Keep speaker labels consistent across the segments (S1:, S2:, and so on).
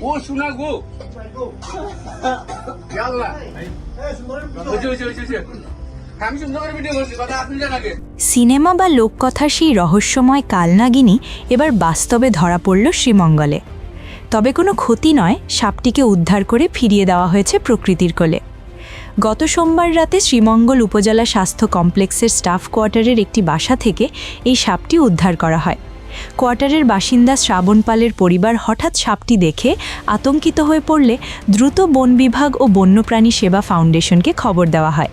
S1: ও শোনা গো
S2: সিনেমা বা লোককথার সেই রহস্যময় কালনাগিনী এবার বাস্তবে ধরা পড়ল শ্রীমঙ্গলে। তবে কোনো ক্ষতি নয়, সাপটিকে উদ্ধার করে ফিরিয়ে দেওয়া হয়েছে প্রকৃতির কোলে। গত সোমবার রাতে শ্রীমঙ্গল উপজেলা স্বাস্থ্য কমপ্লেক্সের স্টাফ কোয়ার্টারের একটি বাসা থেকে এই সাপটি উদ্ধার করা হয়। কোয়ার্টারের বাসিন্দা শ্রাবণ পালের পরিবার হঠাৎ সাপটি দেখে আতঙ্কিত হয়ে পড়লে দ্রুত বন বিভাগ ও বন্যপ্রাণী সেবা ফাউন্ডেশনকে খবর দেওয়া হয়।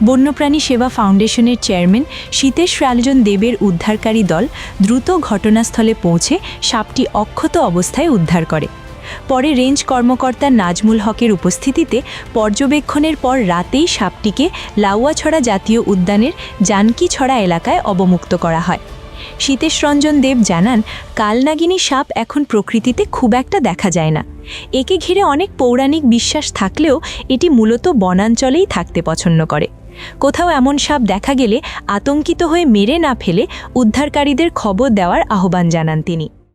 S2: বন্যপ্রাণী সেবা ফাউন্ডেশনের চেয়ারম্যান শীতেশ রাজন দেবের উদ্ধারকারী দল দ্রুত ঘটনাস্থলে পৌঁছে সাপটি অক্ষত অবস্থায় উদ্ধার করে। পরে রেঞ্জ কর্মকর্তা নাজমুল হকের উপস্থিতিতে পর্যবেক্ষণের পর রাতেই সাপটিকে লাউয়াছড়া জাতীয় উদ্যানের জানকীছড়া এলাকায় অবমুক্ত করা হয়। শীতেশ রঞ্জন দেব জানান, কালনাগিনী সাপ এখন প্রকৃতিতে খুব একটা দেখা যায় না। একে ঘিরে অনেক পৌরাণিক বিশ্বাস থাকলেও এটি মূলত বনাঞ্চলেই থাকতে পছন্দ করে। কোথাও এমন সাপ দেখা গেলে আতঙ্কিত হয়ে মেরে না ফেলে উদ্ধারকারীদের খবর দেওয়ার আহ্বান জানান তিনি।